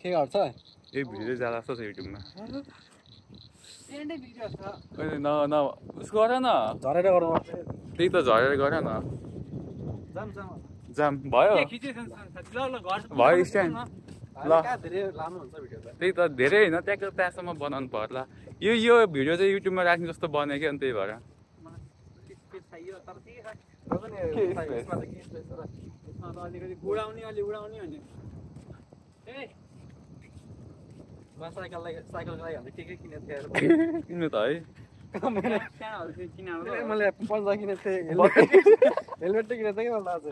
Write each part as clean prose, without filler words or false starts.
के गर्छ यो भिडियो जाला जस्तो छ युट्युबमा एन्डै भिडियो छ न न उस गर न झरेर गर्नुपर्छ त्यही त झरेर गर न जाम जाम जाम भयो के खिचेछन् साथी ल घर भयो स्ट्यान्ड ल कहाँ धेरै लामो हुन्छ भिडियो त त्यही त धेरै होइन त्यहाँसम्म बनाउनु पर्ला यो भिडियो चाहिँ युट्युबमा राख्ने जस्तो बन्यो क्या अनि त्यही भएर यसमा त के स्पेस र यसमा त अलिकति उडाउने भने म साइकलको लागि भन्दा के किनेको थिएँ किन्नु त है सानोहरू चाहिँ किनहरू मैले पन्जा किनेको थिएँ हेलमेट त किनेको थिएँ कि मलाई आज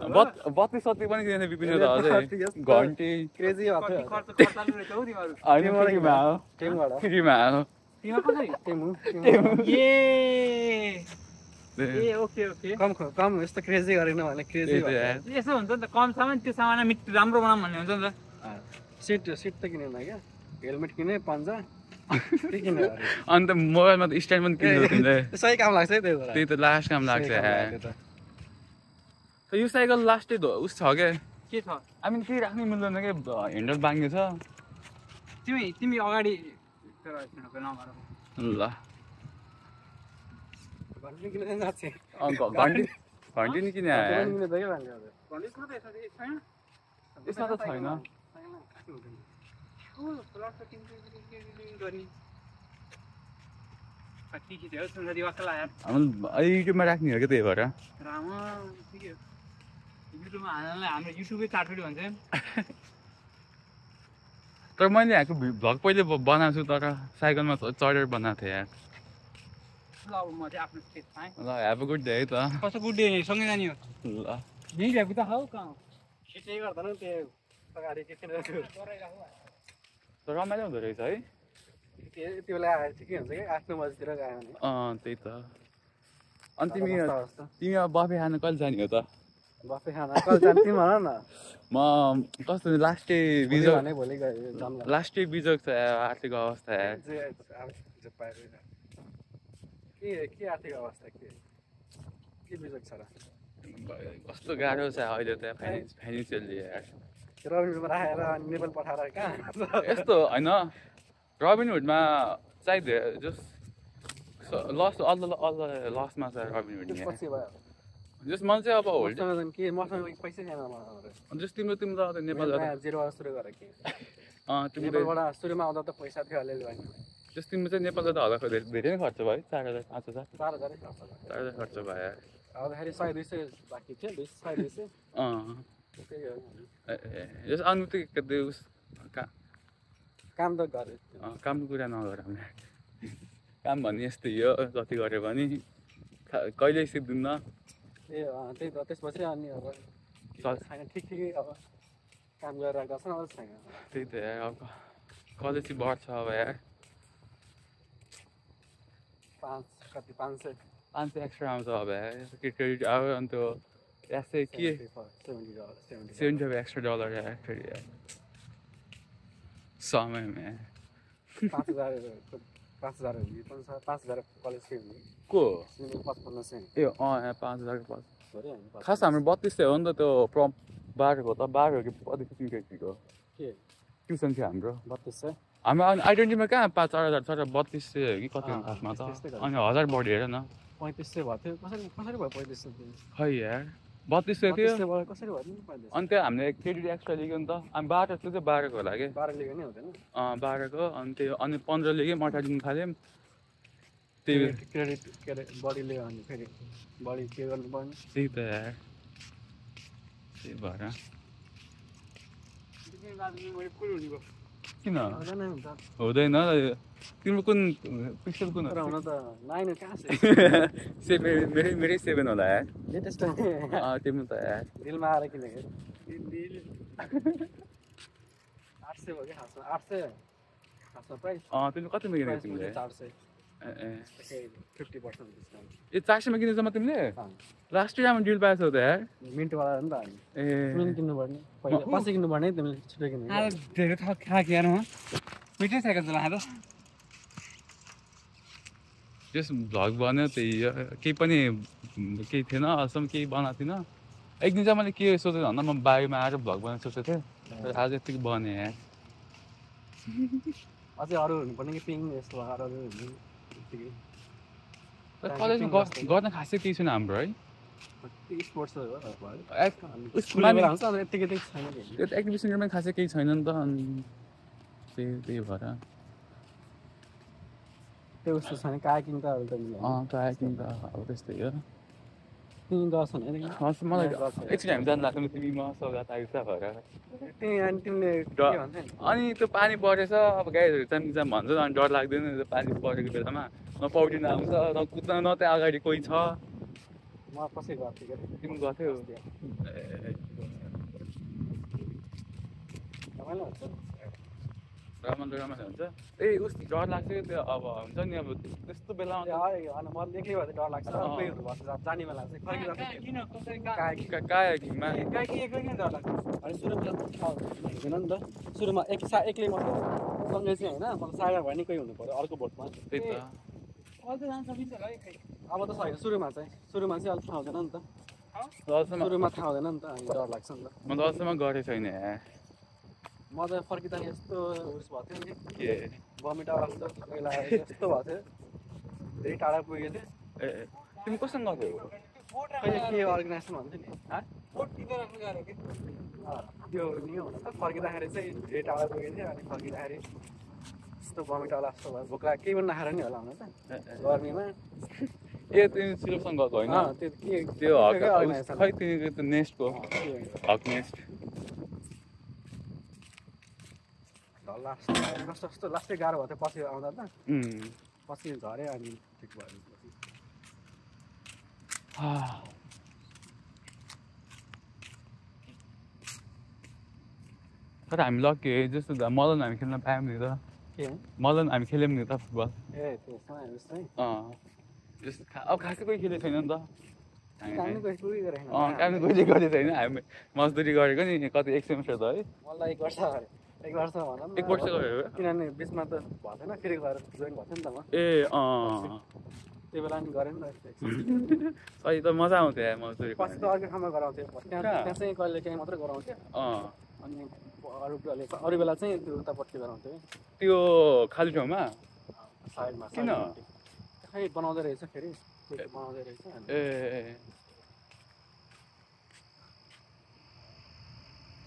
बत्ती सत्ती पनि किनेको बिग्रियो त अझै घन्टी क्रेजी भएको थियो खर्च खर्चालु रहेछ हौ तिमीहरू होइन फ्रीमा हो टेमबाट फ्रीमा हो तिमीहरू कसरी टेमु ए ओके कम यस्तो क्रेजी गरेन भने क्रेजी यसो हुन्छ नि त कम सामान त्यो सामान मिट राम्रो बनाऊँ भन्ने हुन्छ नि त सिट त किनेन क्या हेलमेट किने पन्जा के किने अन्त मोबाइलमा त स्ट्यान्ड पनि किन्नु तिमीले सही काम लाग्छ है त्यही भएर त्यही त लास्ट काम लाग्छ यो साइकल लास्टै उस छ क्या के छ आई मिन केही राख्नै मिल्दैन क्या ह्यान्डल बाङ्गे छ तिमी अगाडि ल घन्टी किनेर जान्छे घन्टी नि किने किने त के भन्ने यसमा त छैन युट्युबमा राख्ने हो क्या त्यही भएर युट्युबमा हाल्नलाई हाम्रो युट्युबै चाटोटी भन्छ तर मैले यहाँको भ्लग पहिले बनाएको छु तर साइकलमा चढेर बनाएको थिएँ यार ल म चाहिँ आफ्नो स्टेज पाएँ ल ह्याभ अ गुड डे है त कस्तो गुड डे सँगै जाने हो ल यहीँ भ्याएको त हौ कहाँ केही गर्दैन त्यो अगाडि के किनेर तर रमाइलो हुँदो रहेछ है त्यो बेला आएर ठिकै हुन्छ कि 8-9 बजीतिर गयो भने त्यही त अनि तिमी अब बफे खान कहिले जाने हो त बफे खाना कहिले जाने तिमी भन न म कस्तो लास्ट डे बिजोग भने भोलि जाम्ला लास्ट डे बिजोग छ आर्थिक अवस्था के आर्थिक अवस्था के बिजोग छ र कस्तो गाह्रो छ अहिले त फाइनेन्सियली रबिनमा राखेर नेपाल पठाएर कहाँ यस्तो होइन रबिनहुडमा चाहिँ जस लस लसमा छ रबिनहुड जस मन चाहिँ अब होल्ड के मसँग पैसा छैन जस तिम्रो नेपाल जेरोबाट सुरु गरेर के तिम्रो नेपालबाट सुरुमा आउँदा त पैसा थियो अलिअलि भयो जस तिम्रो चाहिँ नेपाल जाँदा हल्का धेरै नै खर्च भयो 4,000 5,000 4,000 खर्च भयो आउँदाखेरि 100-200 बाँकी थियो 100-200 जस आउनु त उस काम त गरे कामको कुरा नगर काम भन्ने यस्तै हो जति गऱ्यो भने कहिल्यै सिक्दिन्न ए त्यही त त्यसपछि अनि अब छैन ठिकै अब काम गरेर गर्छ न छैन त्यही त यार अब कलेज चाहिँ बढ्छ अब यार 500 एक्स्ट्रा आउँछ अब यार क्रेडिट अब अन्त यस्तै के $70 एक्स्ट्रा यार फेरि यार समयमा 5,000 कलेज फी हुने को 55 ए 5,000 खास हाम्रो 32 हो नि त त्यो प्रम 12 हो त 12 हो कि 32 हो के ट्युसन थियो हाम्रो 3200 हाम्रो आइडेन्टिटीमा कहाँ 4,000 छ र 3200 हो कि कति खासमा त अनि 1000 बढी हेर न 3500 भयो थियो कसरी भयो 3500 खै यार 3200 थियो कसरी भयो नि 3500 अनि त्यो हामीले क्रेडिट एक्स्ट्रा लिग्यो नि त अनि 12 थियो 12 को होला के 12 लिग्यो नि हुँदैन 12 को अनि त्यो अनि 15 लिग्यो मठाइदिनु थाल्यौँ त्यही क्रेडिट के अरे बढी लियो भने फेरि बढी के गर्नु पर्ने त्यही त यार त्यही भएर किन हुँदैन तिम्रो कुन पिक्सल कुन हुन त 9 कहाँ छ मेरै 7 होला यार लेटेस्ट तिम्रो त यार दिलमा आएर किनेको 800 हो कि 800 प्राइस तिमीले कतिमा किनेको तिमीले 400 50% डिस्काउन्ट ए 400 मा किनेछ म तिमीले लास्ट टाइम डिल पाएछौ त यार मिन्टवाला हो नि त हामी ए मिन्ट किन्नु पर्ने पहिला पछि किन्नु पर्ने तिमीले छिटो किन्नु धेरै खा के यार म मिठै साइकल चलाए त जस भ्लग बन्यो त्यही केही पनि केही थिएन अहिलेसम्म केही बनाएको थिइनँ एक दिन चाहिँ मैले के सोचेँ भन्दा म बारीमा आएर भ्लग बनाउनु सोचेको थिएँ तर आज यतिको बने यार अझै अरू हुनुपर्ने कि पिङ यस्तो अरू हुने त्यतिकै कलेजमा गर्न खासै केही छैन हाम्रो है स्पोर्ट्स हो स्कुलमा बेला हुन्छ अन्त यतिकै छैन त्यो त एक्टिभिसनहरूमा खासै केही छैन नि त अनि त्यही भएर त्यो उस्तो छैन कायाकिङ त अरू त कायाकिङ त अब त्यस्तै हो तिमी गर्छन् होइन मलाई एकछिन हामी जानु लाग्छ तिमी म सौगात आइछ भएर अनि तिमीले के भन्छ नि अनि त्यो पानी परेछ अब गाईहरू जाम भन्छ अनि डर लाग्दैन त्यो पानी परेको बेलामा न पौडिन आउँछ न कुद्न न त्यहाँ अगाडि कोही छ म कसै गर्थेँ क्या तिमी गर्थ्यौ रमाइलो हुन्छ रमाइलो हुन्छ त्यही उस डर लाग्छ त्यो अब हुन्छ नि अब त्यस्तो बेलामा अनि म एक्लै भएर डर लाग्छ कोहीहरू भन्छ जाने बेला चाहिँ कायाकिङमा अनि सुरुमा हुँदैन नि त सुरुमा एक्लै मात्रै सँगै चाहिँ होइन मलाई सागर भयो नि कोही हुनु पऱ्यो अर्को बोटमा त्यही त अब त छैन सुरुमा चाहिँ अलिक थाहा हुँदैन नि त जसमा सुरुमा थाहा हुँदैन नि त अनि डर लाग्छ नि त म त अहिलेसम्म गरेको छैन म त फर्किँदा यस्तो उस भएको थियो नि के भमिट आउँछ पहिला यस्तो भएको थियो धेरै टाढा पुगेको थियो ए तिमी कसँग गर्थ्यौ कहिले के अर्गनाइजेसन भन्थ्यो नि त्यो नि हुन त फर्किँदाखेरि चाहिँ धेरै टाढा पुगेको थियो अनि फर्किँदाखेरि यस्तो भमिट आउला जस्तो भयो भोक लाग्यो केही पनि नखाएर नि होला हुन त गर्मीमा ए तिमी सिलोसँग गएको होइन त्यो के त्यो खै तिमीको त्यो नेस्टको हक नेस्ट लास्ट लास्टै गाह्रो भएको थियो पछि आउँदा त पछि झऱ्यो अनि ठिक भयो तर हामी लक्की जस्तो मदन हामी खेल्न पायौँ नि त मदन हामी खेल्यौँ नि त फुटबल अब खासै कोही खेलेको छैन नि त कामले कहिले गरेको छैन हामी मजदुरी गरेको नि कति एक सेमेस्टर त है मलाई एक वर्ष भनौँ एक वर्ष गयो किनभने बिचमा त भएको थिएन फेरि गएर जोइन भएको थियो नि त म ए त्यो बेला नि गरेँ नि त सही त मजा आउँथ्यो मजदुरी पछि त अर्को ठाउँमा गराउँथ्यो त्यहाँ चाहिँ कहिले काहीँ मात्रै गराउँथ्यो अनि अरू बेला चाहिँ त्यो उतापट्टि गराउँथ्यो त्यो खाली ठाउँमा साइडमा किन खै बनाउँदै रहेछ फेरि बनाउँदै रहेछ ए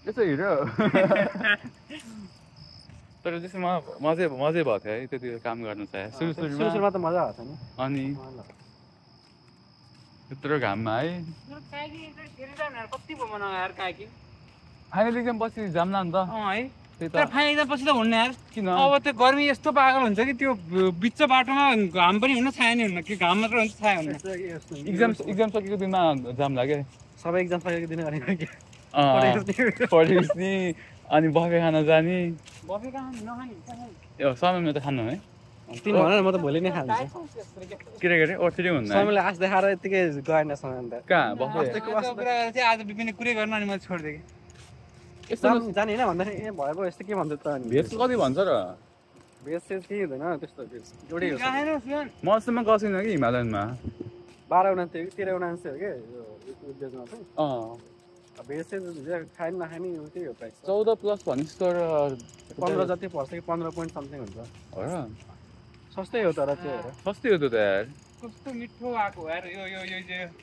यसो हिँड्यो तर त्यसमा मजै भएको थियो है त्यति काम गर्नु चाहिँ सुरुमा त मजा आएको थियो नि अनि त्यत्रो घाममा है फाइनल एक्जाम पछि जाम्ला नि त तर फाइनल एक्जाम पछि त हुन्न यार किन अब त्यो गर्मी यस्तो पागल हुन्छ कि त्यो बिच बाटोमा घाम पनि हुन्न छाया नि हुन्न कि घाम मात्र हुन्छ छाया हुन्न एक्जाम सकेको दिनमा जाम लाग्यो सबै एक्जाम सकेको दिन गरेको कि पढेपछि अनि बफे खान जाने समयमा त खानु है तिमी भन न म त भोलि नै खान्छु के ओर्थिरै हुन्न समयले आश देखाएर यतिकै गएन समय अन्त कहाँ बफे आज विभिन्न कुरै गर्न अनि मैले छोडिदिएँ यस्तो जाने होइन भन्दाखेरि ए भयो यस्तो के भन्छ त अनि भेज कति भन्छ र भेज चाहिँ केही हुँदैन त्यस्तो भेज एउटै हो मसँग गएको छैन कि हिमालयनमा 12-13 हो क्या उद्योगमा चाहिँ भेज चाहिँ खाने नखाने त्यही हो प्राइस 14 प्लस भनिस् तर 15 जति पर्छ कि 15 पोइन्ट समथिङ हुन्छ हो र सस्तै हो तर त्यो सस्तै हो त यार कस्तो मिठो आएको यार यो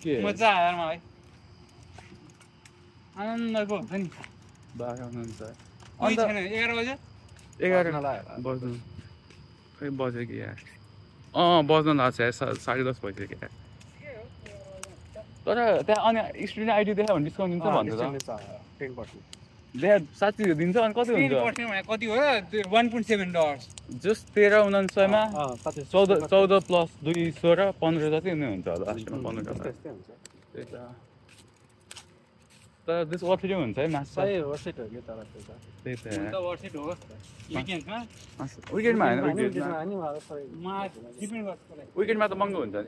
के मजा आयो यार मलाई आनन्दको हुन्छ नि 12 हुन्छ अन्त 11 बजे 11 बज्नु खै बज्यो कि यार बज्न लाग्छ यार 10:30 भइसक्यो यार तर त्यहाँ अनि स्टुडेन्ट आइडी देखायो भने डिस्काउन्ट दिन्छ भन्छ त 10% देखायो साँच्चै दिन्छ अनि कति हुन्छ 10% कति हो र $1.7 जस्ट 13-19 मा 14 प्लस 2 16 15 जति नै हुन्छ होला लास्टमा 15 जति त्यही त तर दिस वर्थ हुन्छ है मास सही वर्थ हो के तर त्यही त त वर्थ हो विकेन्डमा विकेन्डमा हैन विकेन्डमा त महँगो हुन्छ नि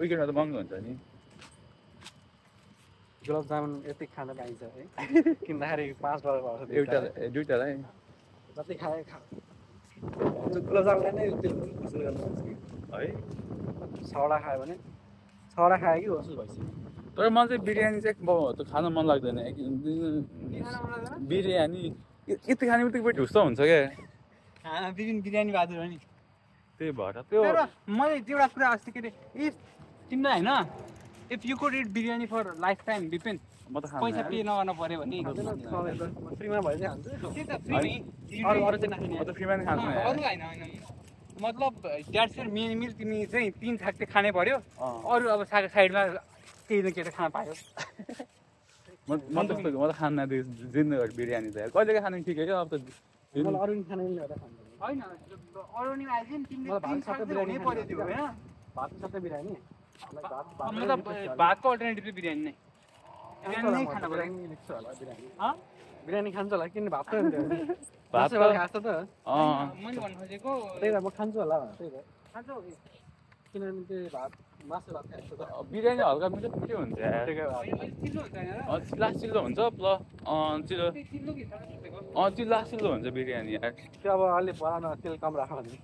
विकेन्डमा त महँगो हुन्छ नि गुलाब जामुन यति खान पाइन्छ है किन्दाखेरि $5 पर्छ दुईटालाई जति खाए गुलाब जामुन नै तेल वसुल गर्नुपर्छ है 6वटा खायो भने 6वटा खायो कि वसुल भइसक्यो तर मलाई चाहिँ बिरयानी चाहिँ खान मन लाग्दैन बिरयानी यति खाने बित्तिकै पेट ढुस्स हुन्छ क्या खाना बिरयानी बहादुर हो नि त्यही भएर त्यो तर मैले एउटा कुरा अस्ति के अरे इफ तिमीलाई होइन if you could eat biryani for life time Vipin म त पैसा पे नगर्नु पर्यो भने फ्रीमा भयो चाहिँ खान्छ त्यही त फ्री अरू अरू चाहिँ नखाने म त फ्रीमा नि खान्छु अरू होइन मतलब द्याट्स योर मेन मिल तिमी चाहिँ 3 छाक्टे खानै पर्यो अरू अब साइडमा केही न केही त खान पायो म त खान्न जिन्दगी बिरयानी त कहिलेका खानु ठिकै हो अब त मलाई अरू नि खाने एउटा खान्छ होइन अरू नि आइज नि तिमीले मलाई भात साथै बिरयानी पर्यो त्यो होइन भात साथै बिरयानी मतलब भातको अल्टरनेटिभ चाहिँ बिरयानी नै बिरयानी नै खानु पर्यो लिन्छ होला बिरयानी बिरयानी खान्छ होला किन भात त भात त खान्छ त मैले भन्नु खोजेको त्यही त म खान्छु होला त्यही त खान्छौ किनभने त्यो भात मासु भात खान्छ त बिरयानी हल्का मिठो मिठो हुन्छ यार चिल्लो हुन्छ होइन चिल्ला चिल्लो हुन्छ प्लस चिल्लो चिल्लो के छ चिल्ला चिल्लो हुन्छ बिरयानी यार त्यो अब अलि बनाउन तेल कम राख भने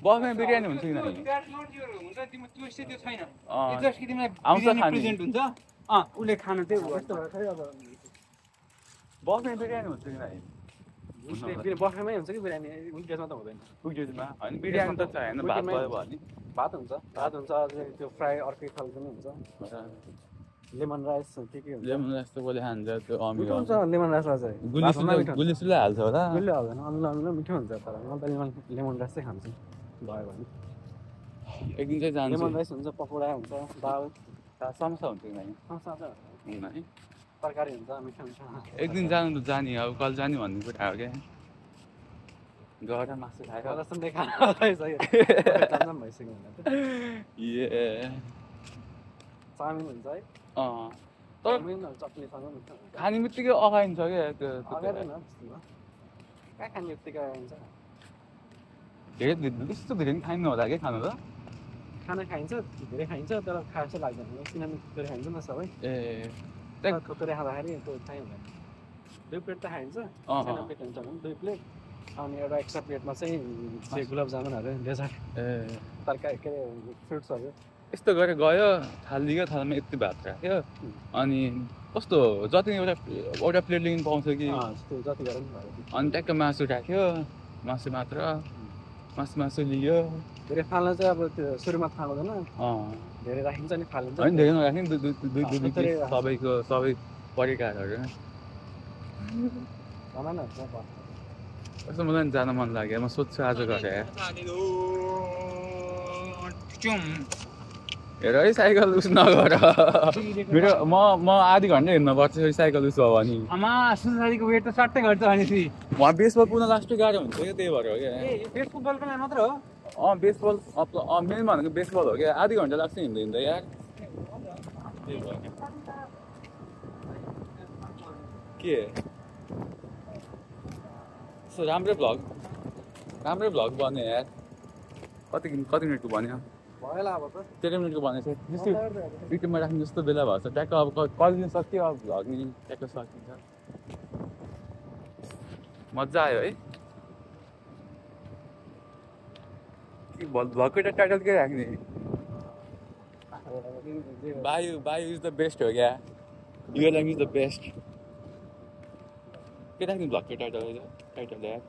बसमा बिरयानी हुन्छ कि नै द्याट्स नट योर हुन्छ तिम्रो त्यो चाहिँ त्यो छैन अँ, जस्ट कि तिमीलाई आउँछ बिरयानी खाने। प्रेजेन्ट हुन्छ उसले खानु चाहिँ हो यस्तो भएर खै अब बसमा बिरयानी हुन्छ कि नै बखामै हुन्छ कि बिरयानी विकडेजमा त हुँदैन विकडेजमा होइन बिरयानी त चाहिएन भात भयो भने भात हुन्छ अझै त्यो फ्राई अर्कै खालको पनि हुन्छ लेमन राइस के हुन्छ लेमन जस्तो कसले खान्छ त्यो मिठो अमिलो हुन्छ लेमन राइस अझै गुलिसुलै हाल्छ होला गुलियो हाल्दैन अमिलो अमिलो मिठो हुन्छ तर म त लेमन राइस चाहिँ खान्छु भयो भने एक दिन चाहिँ जान्छु लेमन राइस हुन्छ पकौडा हुन्छ दाल समोसा हुन्छ कि नै समोसा छ हुँदैन है तरकारी हुन्छ मिठो मिठो एक दिन जानु त जाने अब कल जाने भन्ने कुरा हो क्या गएर मासु खाएर जस्तो देखाएको भइसक्यो भइसक्यो ए चाउमिन हुन्छ है तर चाउमिन चटनीसँग मिठो हुन्छ खाने बित्तिकै अगाइन्छ क्या त्यो अगाडि न कहाँ खाने बित्तिकै हुन्छ धेरै त्यस्तो धेरै पनि खाइन्न होला क्या खानु त खाना खाइन्छ धेरै खाइन्छ तर खाए जस्तो लाग्दैन किनभने धेरै खाइन्छ नि त सबै ए थोरै खाँदाखेरि त्यो चाहिँ हुँदैन 2 प्लेट त खाइन्छ सानो प्लेट हुन्छ भने 2 प्लेट अनि एउटा एक्स्ट्रा प्लेटमा चाहिँ त्यो गुलाब जामुनहरू डेजर्ट ए तरकारी के अरे फ्रुट्सहरू यस्तो गरेर गयो थालिदियो थालमा यति भात राख्यो अनि कस्तो जति एउटा प्लेट लिनु पाउँछ कि त्यो जति गरे पनि भयो अनि ट्याक्क मासु राख्यो मासु मात्र मासु लियो धेरै फाल्न चाहिँ अब त्यो सुरुमा फाल्दैन धेरै राखिन्छ नि फालिन्छ होइन धेरै नराख्ने दुई सबै परिकारहरू भन न कस्तो मलाई जान मन लाग्यो म सोध्छु आज गरेँ हेर है साइकल उस नगर मेरो म आधी घन्टा हिँड्नुपर्छ साइकल उस भयो भने आमा सुसारीको वेट त सट्टै घट्छ भनेपछि उहाँ बेसबल पुग्न लास्टै गाह्रो हुन्छ क्या त्यही भएर हो क्या फेसबुक बलको लागि मात्र हो बेसबल मेन भनेको बेसबल हो क्या आधी घन्टा लाग्छ हिँड्दा यार त्यही भयो के यस्तो राम्रै भ्लग बन्यो यार कति मिनटको बन्यो भयो होला अब त 13 मिनटको बनेको छ जस्तो युट्युबमा राख्ने जस्तो बेला भएको छ ट्याक्क अब कलिदिन सक्यो अब भ्लग नि ट्याक्क सकिन्छ मजा आयो है भ्लगको टाइटल के राख्ने बायु इज द बेस्ट हो क्या युआर इज द बेस्ट के राख्ने भ्लगको टाइटल यार